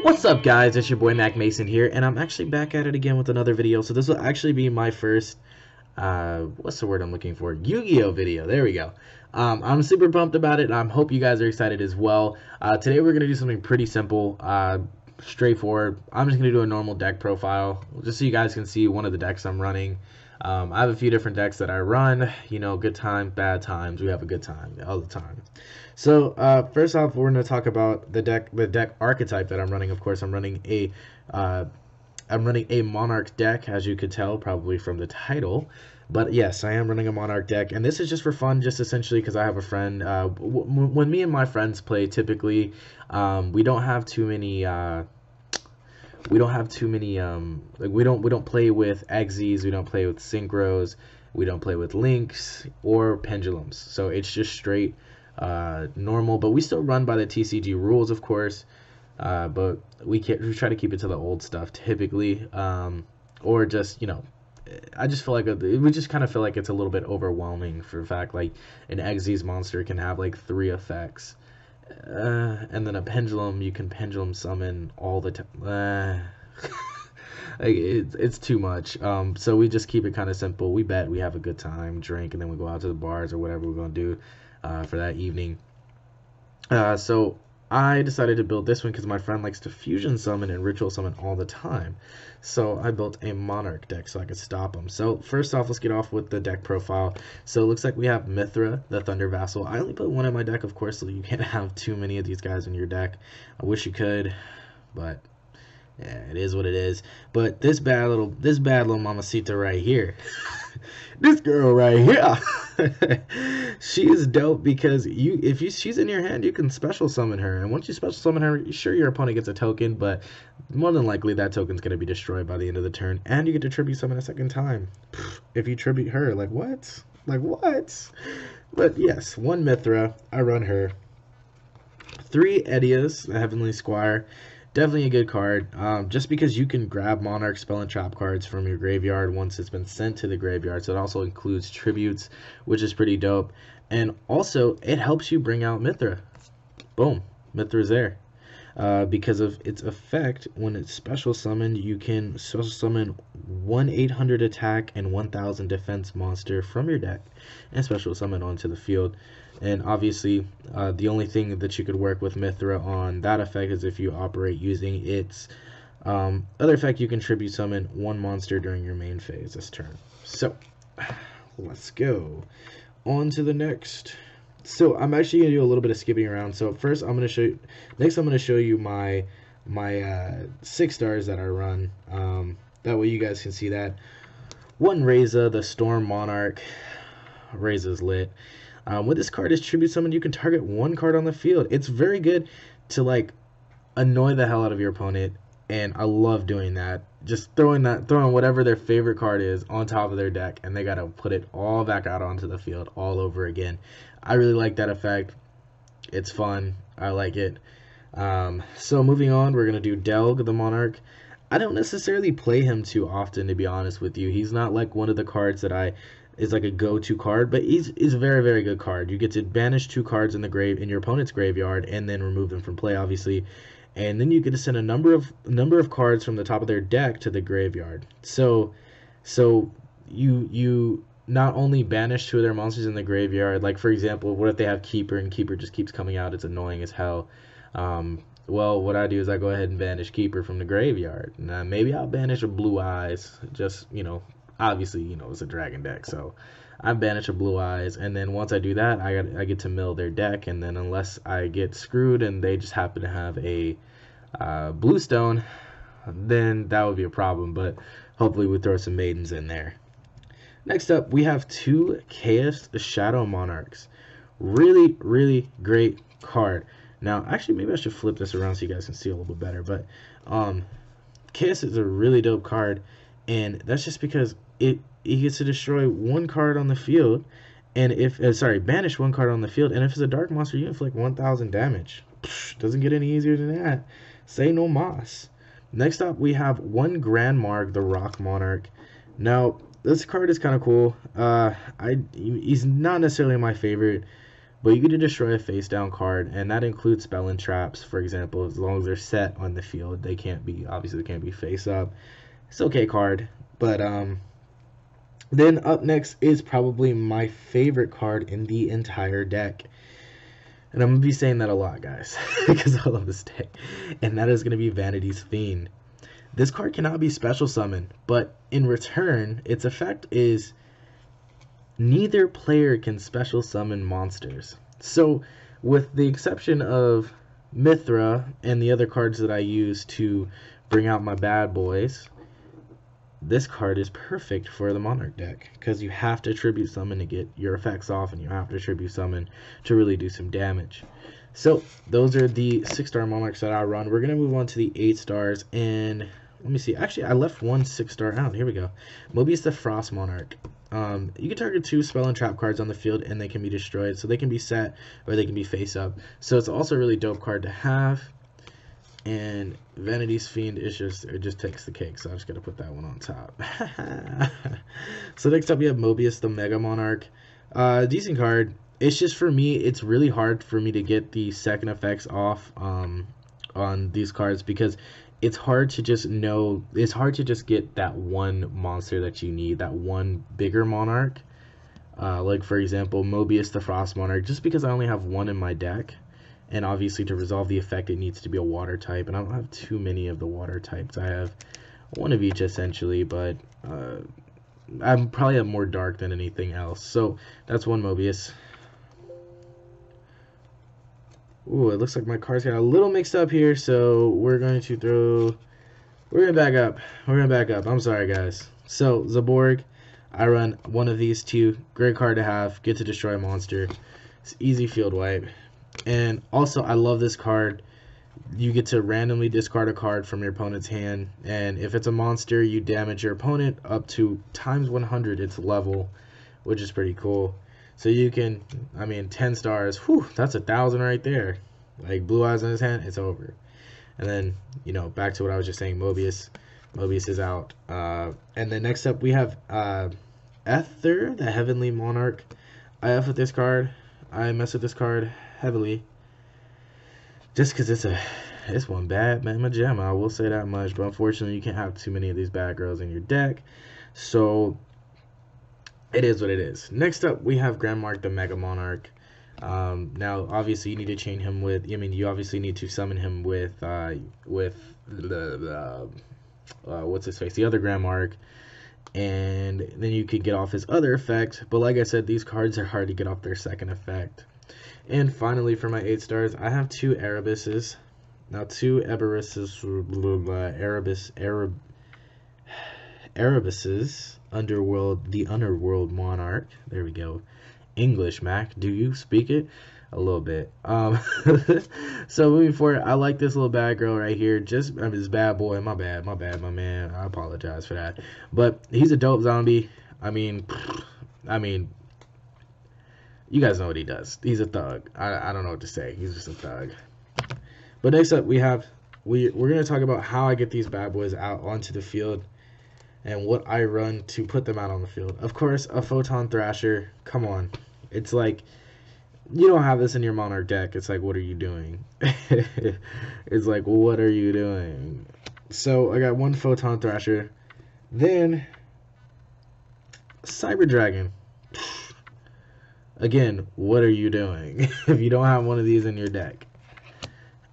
What's up, guys? It's your boy Mac Mason here, and I'm actually back at it again with another video. So this will actually be my first, what's the word I'm looking for? Yu-Gi-Oh video. There we go. I'm super pumped about it, and I hope you guys are excited as well. Today we're gonna do something pretty simple, straightforward. I'm just gonna do a normal deck profile, just so you guys can see one of the decks I'm running. I have a few different decks that I run. You know, good times, bad times. We have a good time all the time. So first off, we're going to talk about the deck archetype that I'm running. Of course, I'm running a Monarch deck, as you could tell probably from the title. But yes, I am running a Monarch deck, and this is just for fun, just essentially because I have a friend. When me and my friends play, typically, we don't have too many. Like we don't play with Exes, we don't play with Synchros, we don't play with Links or Pendulums. So it's just straight normal, but we still run by the TCG rules, of course. But we try to keep it to the old stuff typically, or just, you know, I just feel like we just kind of feel like it's a little bit overwhelming for the fact like an Exes monster can have like 3 effects. And then a pendulum, you can pendulum summon all the time. Like it's too much. So we just keep it kind of simple. We bet, we have a good time, drink, and then we go out to the bars or whatever we're gonna do for that evening. So I decided to build this one because my friend likes to fusion summon and ritual summon all the time. So I built a Monarch deck so I could stop him. So first off, let's get off with the deck profile. So it looks like we have Mithra, the Thunder Vassal. I only put one in my deck, of course, so you can't have too many of these guys in your deck. I wish you could, but yeah, it is what it is. But this bad little mamacita right here, this girl right here, she is dope because she's in your hand, you can special summon her, and once you special summon her, sure, your opponent gets a token, but more than likely that token's going to be destroyed by the end of the turn, and you get to tribute summon a second time if you tribute her. Like what? But yes, 1 Mithra, I run her. 3 Edias, the Heavenly Squire. Definitely a good card, just because you can grab Monarch, Spell, and Trap cards from your graveyard once it's been sent to the graveyard. So it also includes tributes, which is pretty dope. And also, it helps you bring out Mithra. Boom, Mithra's there. Because of its effect, when it's special summoned, you can special summon 1/800 attack and 1000 defense monster from your deck and special summon onto the field. And obviously, the only thing that you could work with Mithra on that effect is if you operate using its other effect. You can tribute summon 1 monster during your main phase this turn. So let's go on to the next. So I'm actually gonna do a little bit of skipping around. So first, I'm gonna show you my 6 stars that I run. That way you guys can see that. 1 Reza, the Storm Monarch. Reza's lit. When this card is tribute summoned, you can target 1 card on the field. It's very good to like annoy the hell out of your opponent, and I love doing that. Just throwing whatever their favorite card is on top of their deck, and they gotta put it all back out onto the field all over again. I really like that effect. It's fun. I like it. So moving on, we're gonna do Delg, the Monarch. I don't necessarily play him too often, to be honest with you. He's not like one of the cards that is like a go-to card, but he's a very, very good card. You get to banish 2 cards in your opponent's graveyard and then remove them from play, obviously. And then you get to send a number of cards from the top of their deck to the graveyard. So you not only banish 2 of their monsters in the graveyard, like for example, what if they have Keeper and Keeper just keeps coming out? It's annoying as hell. Well, what I do is I go ahead and banish Keeper from the graveyard. Now maybe I'll banish a Blue Eyes, just, you know, obviously, you know, it's a dragon deck, so I banish a Blue Eyes, and then once I do that, I get to mill their deck, and then unless I get screwed and they just happen to have a Bluestone, then that would be a problem, but hopefully we throw some Maidens in there. Next up, we have 2 Chaos Shadow Monarchs. Really, really great card. Now, actually, maybe I should flip this around so you guys can see a little bit better, but Chaos is a really dope card, and that's just because he gets to destroy 1 card on the field, and banish 1 card on the field, and if it's a dark monster, you inflict 1000 damage. Doesn't get any easier than that. Say no mas. Next up, we have 1 Grand Marg, the Rock Monarch. Now, this card is kind of cool. He's not necessarily my favorite but you get to destroy a face down card, and that includes spell and traps, for example. As long as they're set on the field, they can't be, obviously they can't be face up. It's okay card. But then up next is probably my favorite card in the entire deck. And I'm going to be saying that a lot, guys, because I love this deck. And that is going to be Vanity's Fiend. This card cannot be special summoned, but in return, its effect is neither player can special summon monsters. So, with the exception of Mithra and the other cards that I use to bring out my bad boys, this card is perfect for the Monarch deck, because you have to tribute summon to get your effects off, and you have to tribute summon to really do some damage. So those are the 6-star Monarchs that I run. We're going to move on to the 8 stars, and let me see. Actually, I left one 6-star out. Here we go. Mobius the Frost Monarch. You can target 2 spell and trap cards on the field, and they can be destroyed. So they can be set, or they can be face up. So it's also a really dope card to have. And Vanity's Fiend is it just takes the cake, so I'm just gonna put that one on top. So next up we have Mobius the Mega Monarch. Decent card. It's just, for me, it's really hard for me to get the second effects off on these cards, because it's hard to just get that one monster that you need, that one bigger monarch. Like for example, Mobius the Frost Monarch, just because I only have one in my deck. And obviously to resolve the effect, it needs to be a water type. And I don't have too many of the water types. I have one of each essentially, but I'm probably have more dark than anything else. So that's one Mobius. Ooh, it looks like my cards got a little mixed up here. So we're going to back up. I'm sorry, guys. So Zaborg, I run one of these two. Great card to have. Get to destroy a monster. It's easy field wipe. And also, I love this card. You get to randomly discard a card from your opponent's hand, and if it's a monster, you damage your opponent up to times 100 its level, which is pretty cool. So you can, 10 stars, whew, that's 1,000 right there. Like blue eyes on his hand, it's over. And then, back to what I was just saying, Mobius is out. And then next up, we have Ether, the Heavenly Monarch. I F with this card. I mess with this card heavily, just because it's one bad mamma jamma, I will say that much. But unfortunately, you can't have too many of these bad girls in your deck, so it is what it is. Next up, we have Grandmark the Mega Monarch. Now obviously you need to chain him with, you obviously need to summon him with what's his face, the other Grandmark, and then you could get off his other effect. But like I said, these cards are hard to get off their second effect. And finally, for my 8 stars, I have 2 Erebuses. Now, 2 Erebuses, the Underworld Monarch. There we go. English, Mac. Do you speak it? A little bit. So moving forward, I like this little bad girl right here. This bad boy. My bad, my man. I apologize for that. But he's a dope zombie. You guys know what he does. He's a thug. I don't know what to say. He's just a thug. But next up, we're going to talk about how I get these bad boys out onto the field and what I run to put them out on the field. Of course, a Photon Thrasher. Come on. It's like, you don't have this in your Monarch deck. It's like, what are you doing? It's like, what are you doing? So I got one Photon Thrasher. Then Cyber Dragon. Again, what are you doing if you don't have one of these in your deck?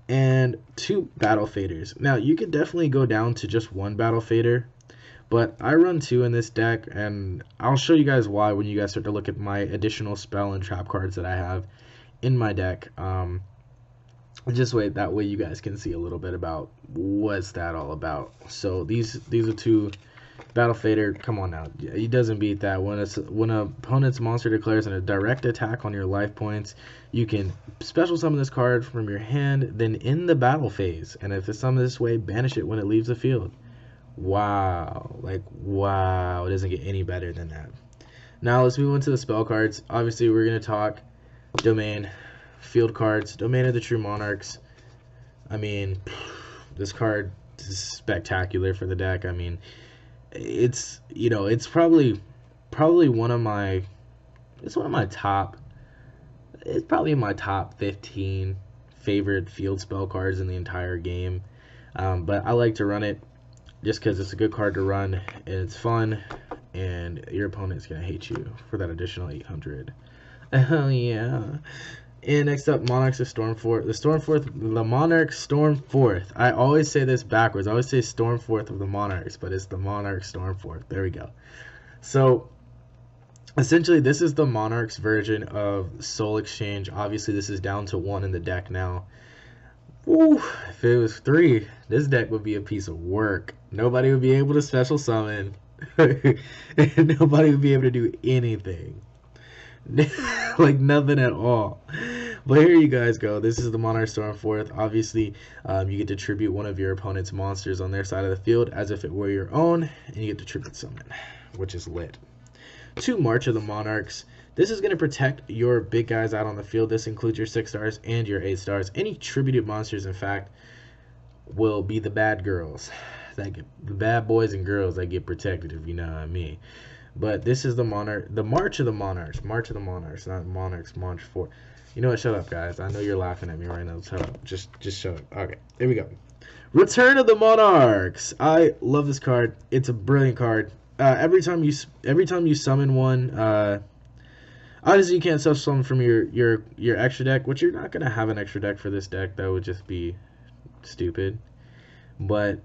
And 2 Battle Faders. Now, you could definitely go down to just 1 Battle Fader, but I run 2 in this deck, and I'll show you guys why when you guys start to look at my additional spell and trap cards that I have in my deck. Just wait, that way you guys can see a little bit about what's that all about. So these are 2 Battle Fader. Come on now, he doesn't beat that. When an opponent's monster declares a direct attack on your life points, you can special summon this card from your hand, then in the battle phase, and if it's summoned this way, banish it when it leaves the field. Wow, wow, it doesn't get any better than that. Now let's move on to the spell cards. Obviously, we're gonna talk Domain, field cards, Domain of the True Monarchs. This card is spectacular for the deck. It's probably one of my top It's probably in my top 15 favorite field spell cards in the entire game. But I like to run it just because it's a good card to run and it's fun, and your opponent's gonna hate you for that additional 800. Oh yeah. And next up, Monarchs of Stormforth. The Monarchs Stormforth. I always say this backwards. I always say Stormforth of the Monarchs, but it's the Monarchs Stormforth. There we go. So essentially, this is the Monarchs version of Soul Exchange. Obviously, this is down to 1 in the deck now. Ooh, if it was 3, this deck would be a piece of work. Nobody would be able to special summon. And nobody would be able to do anything. Like nothing at all. But here you guys go. This is the Monarch Stormforth. Obviously, you get to tribute one of your opponent's monsters on their side of the field as if it were your own, and you get to tribute summon, which is lit. 2 March of the Monarchs. This is going to protect your big guys out on the field. This includes your 6 stars and your 8 stars. Any tributed monsters, in fact, will be the bad girls. The bad boys and girls that get protected, if you know what I mean. But this is the March of the Monarchs. March of the Monarchs, not Monarchs, March 4. You know what? Shut up, guys. I know you're laughing at me right now. Shut up. Just shut up. Okay, here we go. Return of the Monarchs. I love this card. It's a brilliant card. Every time you summon one, obviously you can't summon from your extra deck, which you're not gonna have an extra deck for this deck. That would just be stupid. But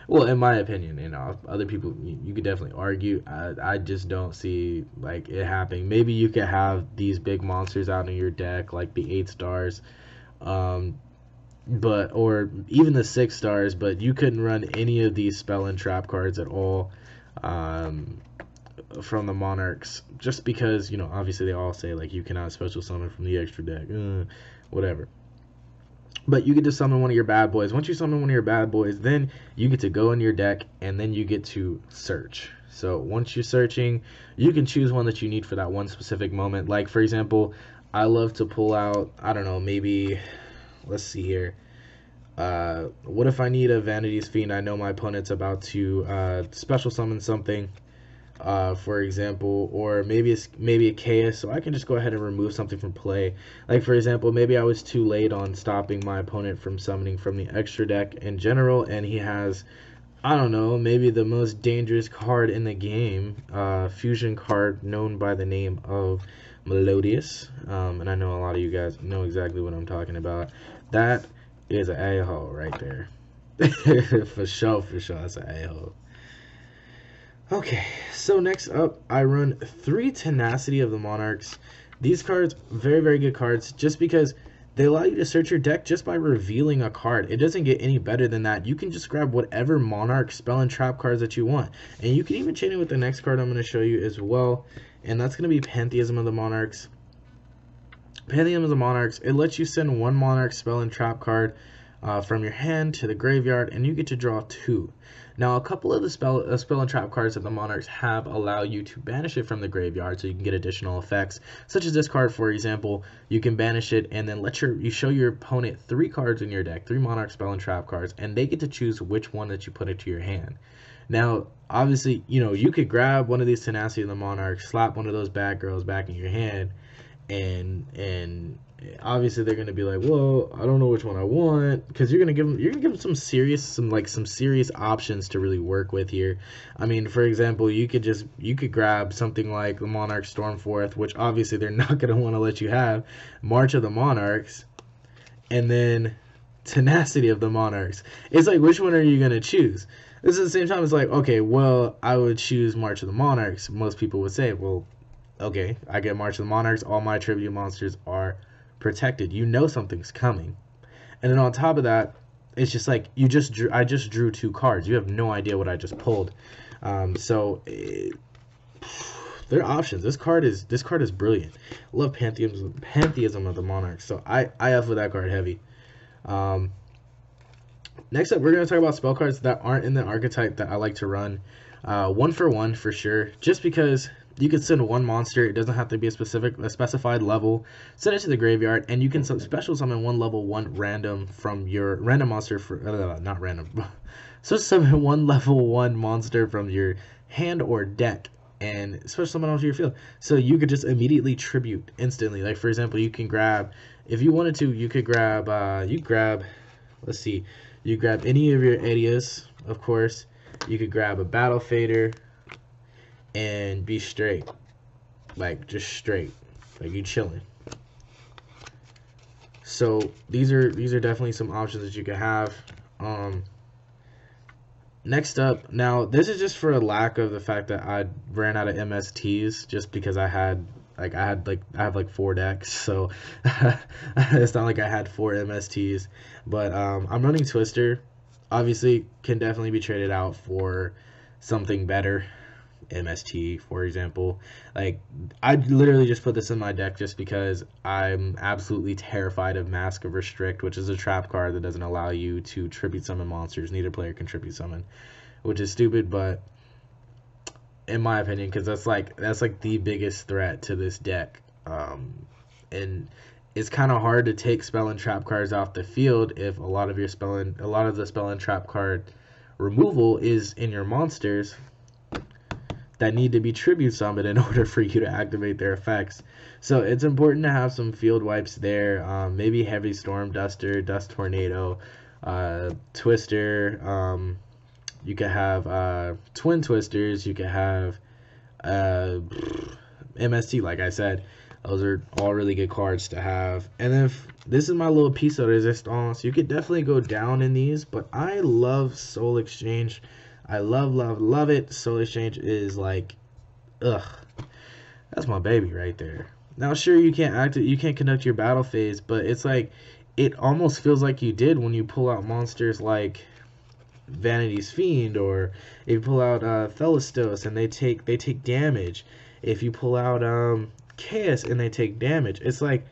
well, in my opinion, you know, other people you could definitely argue. I just don't see like it happening. Maybe you could have these big monsters out in your deck, like the 8 stars, but or even the 6 stars. But you couldn't run any of these spell and trap cards at all from the Monarchs, just because, you know, obviously they all say like you cannot special summon from the extra deck, whatever. But you get to summon one of your bad boys. Once you summon one of your bad boys, then you get to go in your deck, and then you get to search. So once you're searching, you can choose one that you need for that one specific moment. Like, for example, I love to pull out, I don't know, maybe, let's see here. What if I need a Vanity's Fiend? I know my opponent's about to special summon something, for example, or maybe a chaos, so I can just go ahead and remove something from play. Like, for example, maybe I was too late on stopping my opponent from summoning from the extra deck in general, and he has, I don't know, maybe the most dangerous card in the game, fusion card known by the name of Melodious, and I know a lot of you guys know exactly what I'm talking about. That is an a-hole right there. For sure, that's an a-hole. Okay, so next up, I run 3 Tenacity of the Monarchs. These cards, very, very good cards, just because they allow you to search your deck just by revealing a card. It doesn't get any better than that. You can just grab whatever Monarch spell and trap cards that you want. And you can even chain it with the next card I'm going to show you as well. And that's going to be Pantheism of the Monarchs. Pantheism of the Monarchs, it lets you send 1 Monarch spell and trap card from your hand to the graveyard, and you get to draw 2. Now, a couple of the spell and trap cards that the Monarchs have allow you to banish it from the graveyard, so you can get additional effects, such as this card, for example. You can banish it and then you show your opponent 3 cards in your deck, 3 Monarch spell and trap cards, and they get to choose which one that you put into your hand. Now, obviously, you know, you could grab one of these Tenacity of the Monarchs, slap one of those bad girls back in your hand, and obviously they're gonna be like, well, I don't know which one I want, because you're gonna give them some serious options to really work with here. I mean, for example, you could grab something like the Monarch Stormforth, which obviously they're not gonna want to let you have, March of the Monarchs, and then Tenacity of the Monarchs. It's like, which one are you gonna choose? This is at the same time, it's like, okay, well, I would choose March of the Monarchs. Most people would say, well, okay, I get March of the Monarchs, all my tribute monsters are protected. You know something's coming. And then on top of that, it's just like I just drew 2 cards. You have no idea what I just pulled. There are options. This card is brilliant. I love Pantheism of the Monarchs. So I F with that card heavy. Next up, we're going to talk about spell cards that aren't in the archetype that I like to run. 1 for 1 for sure, just because you can send 1 monster. It doesn't have to be a specified level. Send it to the graveyard, and you can special summon 1 level 1 random from your random monster not random. So summon 1 level 1 monster from your hand or deck. and special summon onto your field. So you could just immediately tribute instantly. Like, for example, you can grab, if you wanted to, you could grab, let's see, you grab any of your Edias, of course. You could grab a Battle Fader and be straight. Like, just straight. Like, you chilling. So these are definitely some options that you could have. Next up, now this is just for a lack of the fact that I ran out of MSTs just because I have like 4 decks, so it's not like I had 4 MSTs. But I'm running Twister. Obviously, can definitely be traded out for something better. MST, for example. Like, I literally just put this in my deck just because I'm absolutely terrified of Mask of Restrict, which is a trap card that doesn't allow you to tribute summon monsters. Neither player can tribute summon, which is stupid, but in my opinion, because that's like the biggest threat to this deck. And it's kind of hard to take spell and trap cards off the field if a lot of the spell and trap card removal is in your monsters that need to be tribute summoned in order for you to activate their effects. So it's important to have some field wipes there. Maybe Heavy Storm Duster, Dust Tornado, Twister. You could have Twin Twisters. You could have MST, like I said. Those are all really good cards to have. And if this is my little piece of resistance, you could definitely go down in these. But I love Soul Exchange. I love it. Soul Exchange is like, ugh, that's my baby right there. Now, sure, you can't conduct your battle phase, but it's like, it almost feels like you did when you pull out monsters like Vanity's Fiend, or if you pull out Thelestos and they take damage. If you pull out Chaos and they take damage, it's like,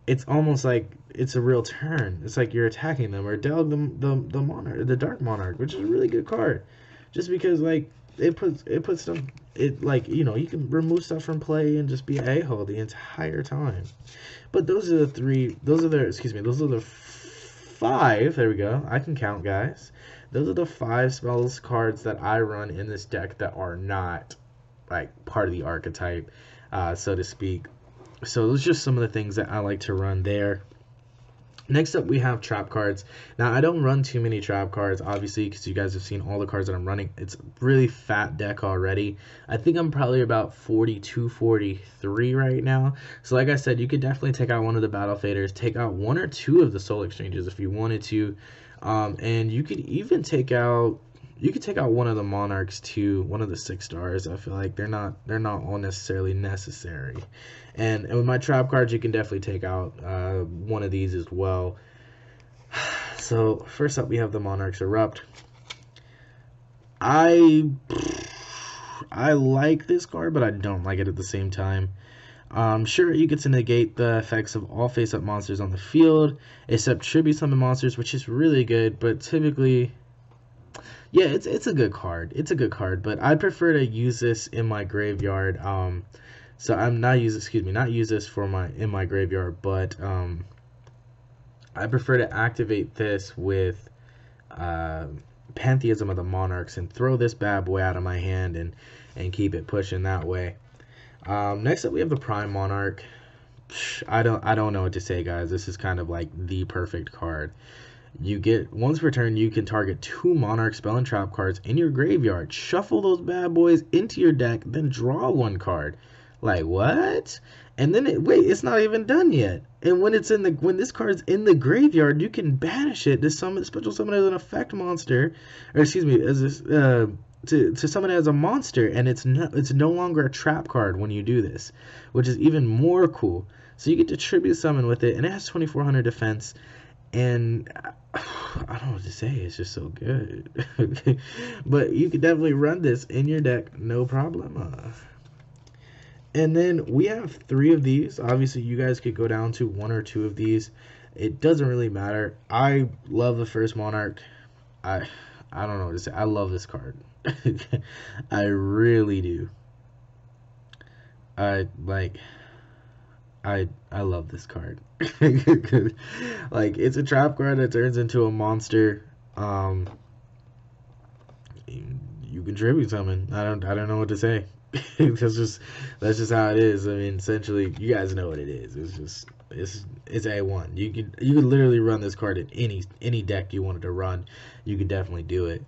it's almost like it's a real turn. It's like you're attacking them, or Delg the Monarch, the Dark Monarch, which is a really good card. Just because, like, it puts stuff, it, like, you know, you can remove stuff from play and just be an a-hole the entire time. But those are the 5, there we go, I can count, guys. Those are the 5 spells cards that I run in this deck that are not, like, part of the archetype, so to speak. So those are just some of the things that I like to run there. Next up, we have trap cards. Now, I don't run too many trap cards, obviously, because you guys have seen all the cards that I'm running. It's a really fat deck already. I think I'm probably about 42, 43 right now. So, like I said, you could definitely take out one of the Battle Faders, take out 1 or 2 of the Soul Exchanges if you wanted to. And you could even take out... You could take out one of the Monarchs too, one of the 6 stars. I feel like they're not all necessarily necessary. And with my trap cards, you can definitely take out one of these as well. So first up, we have the Monarchs Erupt. I like this card, but I don't like it at the same time. Sure, you get to negate the effects of all face-up monsters on the field, except tribute summon monsters, which is really good, but typically... Yeah, it's a good card. It's a good card, but I prefer to use this in my graveyard. So I'm not use this for in my graveyard, but I prefer to activate this with Pantheism of the Monarchs and throw this bad boy out of my hand and keep it pushing that way. Next up, we have the Prime Monarch. I don't know what to say, guys. This is kind of like the perfect card. You get, once per turn, you can target 2 Monarch spell and trap cards in your graveyard, shuffle those bad boys into your deck, then draw 1 card. Like, what? And then wait, it's not even done yet. And when this card's in the graveyard, you can banish it to special summon as an effect monster, or excuse me, as to summon it as a monster, and it's no longer a trap card when you do this, which is even more cool. So you get to tribute summon with it, and it has 2400 defense. And I don't know what to say. It's just so good. But you can definitely run this in your deck, no problem. And then we have 3 of these. Obviously, you guys could go down to 1 or 2 of these. It doesn't really matter. I love the first Monarch. I don't know what to say. I love this card. I really do. I love this card. Like, it's a trap card that turns into a monster. You can tribute summon. I don't know what to say. That's just how it is. I mean, essentially, you guys know what it is. It's A1. You could literally run this card in any deck you wanted to run. You could definitely do it.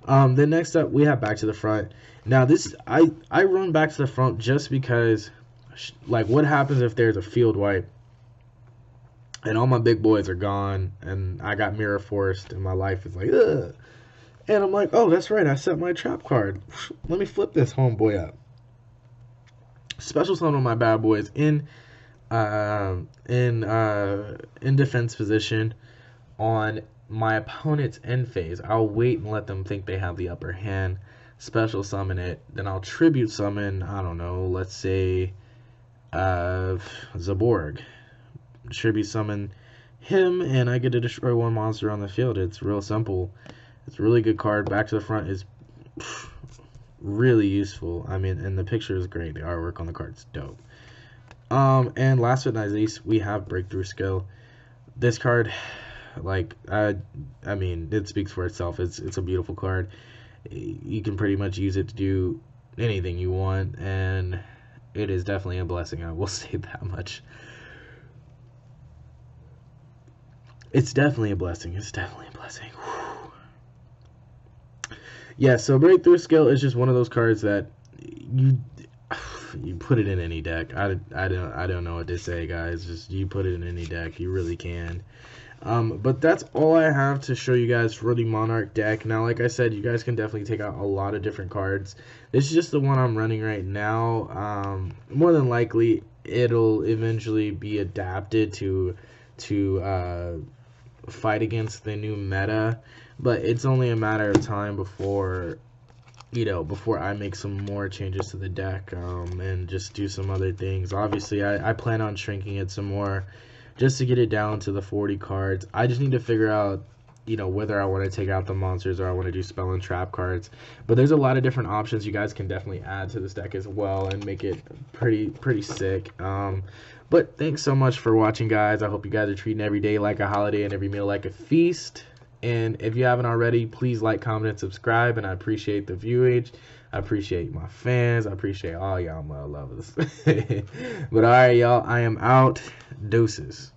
Then next up we have Back to the Front. Now this I run Back to the Front just because, like, what happens if there's a field wipe and all my big boys are gone and I got Mirror Forced and my life is like, ugh. And I'm like, oh, that's right, I set my trap card. Let me flip this homeboy up. Special summon my bad boys in defense position on my opponent's end phase. I'll wait and let them think they have the upper hand. Special summon it, then I'll tribute summon. I don't know. Let's say Zaborg. Tribute summon him, and I get to destroy one monster on the field. It's real simple. It's a really good card. Back to the Front is really useful. I mean, and the picture is great. The artwork on the card's dope. And last but not least, we have Breakthrough Skill. This card, like, I mean, it speaks for itself. It's a beautiful card. You can pretty much use it to do anything you want, and it is definitely a blessing. I will say that much. It's definitely a blessing. It's definitely a blessing. Whew. Yeah, so Breakthrough Skill is just one of those cards that you put it in any deck. I don't know what to say, guys. Just you put it in any deck. You really can. But that's all I have to show you guys for the Monarch deck. Now, like I said, you guys can definitely take out a lot of different cards. This is just the one I'm running right now. More than likely, it'll eventually be adapted to fight against the new meta, but it's only a matter of time before I make some more changes to the deck, and just do some other things. Obviously, I plan on shrinking it some more just to get it down to the 40 cards. I just need to figure out, whether I want to take out the monsters or I want to do spell and trap cards. But there's a lot of different options you guys can definitely add to this deck as well and make it pretty sick. But thanks so much for watching, guys. I hope you guys are treating every day like a holiday and every meal like a feast. And if you haven't already, please like, comment, and subscribe. And I appreciate the viewage. I appreciate my fans. I appreciate all y'all my lovers. But all right, y'all, I am out. Deuces.